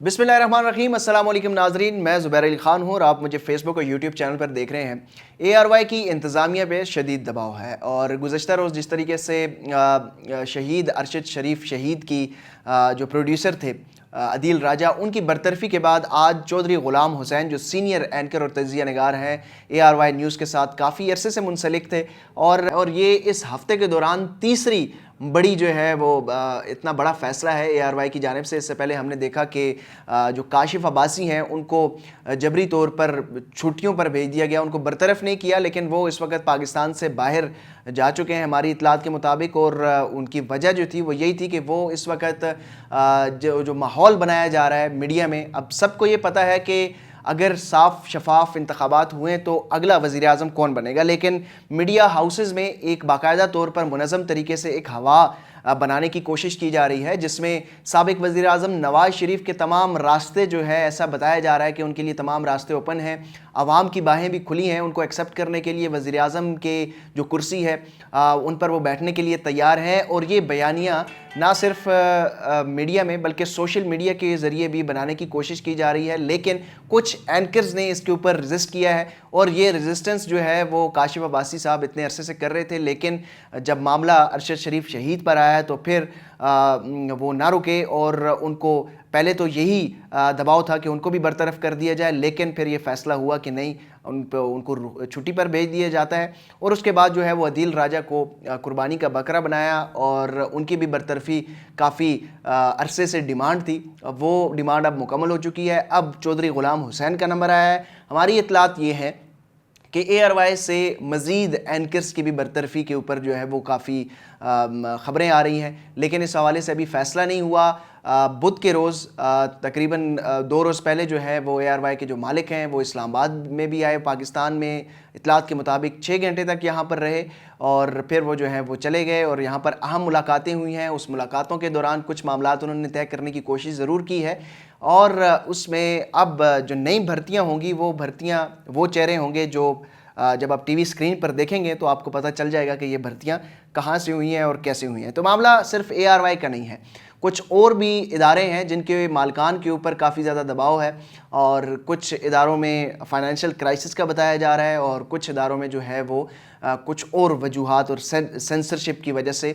बिस्मिल्लाहिर्रहमानिर्रहीम। अस्सलाम वालेकुम नाजरीन, मैं ज़ुबैर अली ख़ान हूँ और आप मुझे फ़ेसबुक और यूट्यूब चैनल पर देख रहे हैं। ARY की इंतज़ामिया पे शदीद दबाव है और गुज़श्ता रोज़ जिस तरीके से शहीद अरशद शरीफ शहीद की जो प्रोड्यूसर थे अदील राजा, उनकी बरतरफ़ी के बाद आज चौधरी ग़ुलाम हुसैन जो सीनियर एंकर और तजिया निगार हैं ARY न्यूज़ के साथ काफ़ी अरसे से मुंसलिक थे और ये इस हफ़्ते के दौरान तीसरी बड़ी जो है वो इतना बड़ा फ़ैसला है ARY की जानिब से। इससे पहले हमने देखा कि जो काशिफ़ अब्बासी हैं उनको जबरी तौर पर छुट्टियों पर भेज दिया गया, उनको बरतरफ़ नहीं किया, लेकिन वो इस वक्त पाकिस्तान से बाहर जा चुके हैं हमारी इत्तलात के मुताबिक। और उनकी वजह जो थी वो यही थी कि वो इस वक्त जो माहौल बनाया जा रहा है मीडिया में, अब सबको ये पता है कि अगर साफ शफाफ इंतखाबात हुए तो अगला वज़ीर आज़म कौन बनेगा, लेकिन मीडिया हाउसेज़ में एक बाकायदा तौर पर मुनज़्ज़म तरीके से एक हवा बनाने की कोशिश की जा रही है, जिसमें साबिक वज़ीर आज़म नवाज़ शरीफ के तमाम रास्ते जो है, ऐसा बताया जा रहा है कि उनके लिए तमाम रास्ते ओपन हैं, आवाम की बाहें भी खुली हैं उनको एक्सेप्ट करने के लिए। वज़ीर आज़म के जो कुर्सी है उन पर वो बैठने के लिए तैयार हैं। और ये बयानियाँ ना सिर्फ मीडिया में बल्कि सोशल मीडिया के ज़रिए भी बनाने की कोशिश की जा रही है, लेकिन कुछ एंकर्स ने इसके ऊपर रजिस्ट किया है और ये रेजिस्टेंस जो है वो काशिफ़ अब्बासी साहब इतने अरसे से कर रहे थे, लेकिन जब मामला अरशद शरीफ शहीद पर आया तो फिर वो ना रुके और उनको पहले तो यही दबाव था कि उनको भी बरतरफ कर दिया जाए, लेकिन फिर ये फ़ैसला हुआ कि नहीं, उनको छुट्टी पर भेज दिया जाता है। और उसके बाद जो है वो अदील राजा को कुर्बानी का बकरा बनाया और उनकी भी बरतरफ़ी काफ़ी अरसे से डिमांड थी, वो डिमांड अब मुकम्मल हो चुकी है। अब चौधरी ग़ुलाम हुसैन का नंबर आया है। हमारी इत्तलात ये है कि ARY से मज़ीद एंकर्स की भी बरतरफ़ी के ऊपर जो है वो काफ़ी ख़बरें आ रही हैं, लेकिन इस हवाले से अभी फ़ैसला नहीं हुआ। बुध के रोज़ तकरीबन 2 रोज़ पहले जो है वो ARY के जो मालिक हैं वो इस्लामाबाद में भी आए, पाकिस्तान में इत्तलात के मुताबिक 6 घंटे तक यहाँ पर रहे और फिर वो जो है वो चले गए और यहाँ पर अहम मुलाकातें हुई हैं। उस मुलाकातों के दौरान कुछ मामलात उन्होंने तय करने की कोशिश ज़रूर की है और उसमें अब जो नई भर्तियाँ होंगी वो भर्तियाँ वो चेहरे होंगे जो जब आप टीवी स्क्रीन पर देखेंगे तो आपको पता चल जाएगा कि ये भर्तियाँ कहाँ से हुई हैं और कैसे हुई हैं। तो मामला सिर्फ ARY का नहीं है, कुछ और भी इदारे हैं जिनके मालकान के ऊपर काफ़ी ज़्यादा दबाव है और कुछ इदारों में फ़ाइनेंशियल क्राइसिस का बताया जा रहा है और कुछ इदारों में जो है वो कुछ और वजूहात और सेंसरशिप की वजह से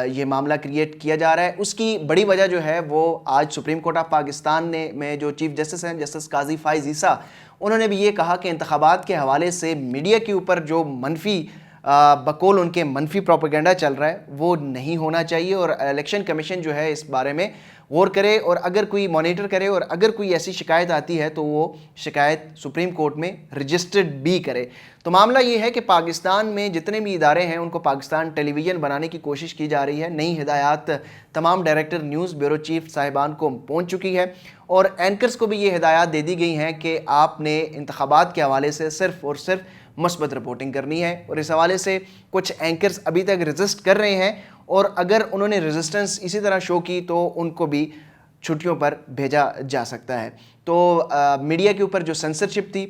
ये मामला क्रिएट किया जा रहा है। उसकी बड़ी वजह जो है वो आज सुप्रीम कोर्ट ऑफ पाकिस्तान में जो चीफ़ जस्टिस हैं जस्टिस काजी फ़ाइज़ ईसा, उन्होंने भी ये कहा कि इंतखाबात के हवाले से मीडिया के ऊपर जो मनफी बकौल उनके मनफी प्रोपेगेंडा चल रहा है वो नहीं होना चाहिए और इलेक्शन कमीशन जो है इस बारे में गौर करे और अगर कोई मॉनिटर करे और अगर कोई ऐसी शिकायत आती है तो वो शिकायत सुप्रीम कोर्ट में रजिस्टर्ड भी करे। तो मामला ये है कि पाकिस्तान में जितने भी इदारे हैं उनको पाकिस्तान टेलीविज़न बनाने की कोशिश की जा रही है। नई हिदायत तमाम डायरेक्टर न्यूज़ ब्यूरो चीफ साहिबान को पहुँच चुकी है और एंकर्स को भी ये हिदायत दे दी गई हैं कि आपने इंतखाबात के हवाले से सिर्फ़ और सिर्फ मस्बत रिपोर्टिंग करनी है। और इस हवाले से कुछ एंकर्स अभी तक रेजिस्ट कर रहे हैं और अगर उन्होंने रेजिस्टेंस इसी तरह शो की तो उनको भी छुट्टियों पर भेजा जा सकता है। तो मीडिया के ऊपर जो सेंसरशिप थी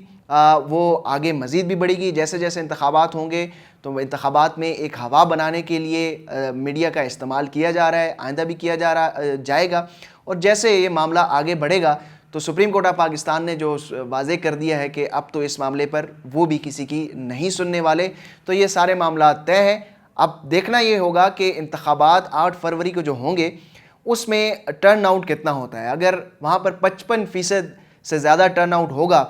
वो आगे मज़ीद भी बढ़ेगी। जैसे जैसे इंतखाबात होंगे तो इंतखाबात में एक हवा बनाने के लिए मीडिया का इस्तेमाल किया जा रहा है, आइंदा भी किया जाएगा। और जैसे ये मामला आगे बढ़ेगा तो सुप्रीम कोर्ट ऑफ पाकिस्तान ने जो वाज़े कर दिया है कि अब तो इस मामले पर वो भी किसी की नहीं सुनने वाले, तो ये सारे मामला तय हैं। अब देखना ये होगा कि इंतखाबात 8 फरवरी को जो होंगे उसमें टर्न आउट कितना होता है। अगर वहाँ पर 55% से ज़्यादा टर्न आउट होगा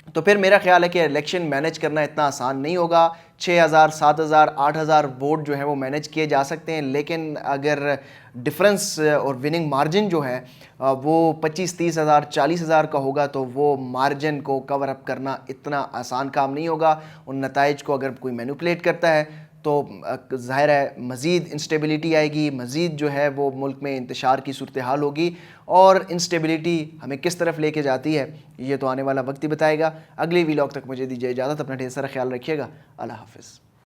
तो फिर मेरा ख्याल है कि इलेक्शन मैनेज करना इतना आसान नहीं होगा। 6000, 7000, 8000 वोट जो है वो मैनेज किए जा सकते हैं, लेकिन अगर डिफरेंस और विनिंग मार्जिन जो है वो 25-30 हज़ार 40 हज़ार का होगा तो वो मार्जिन को कवर अप करना इतना आसान काम नहीं होगा। उन नताइज को अगर कोई मैनिपुलेट करता है तो ज़ाहिर है मज़ीद इंस्टेबिलिटी आएगी, मज़ीद जो है वो मुल्क में इंतशार की सूरत हाल होगी और इंस्टेबिलिटी हमें किस तरफ लेके जाती है ये तो आने वाला वक्त ही बताएगा। अगले व्लॉग तक मुझे दीजिए इजाज़त, अपना ढेर सारा ख्याल रखिएगा। अल्लाह हाफ़िज़।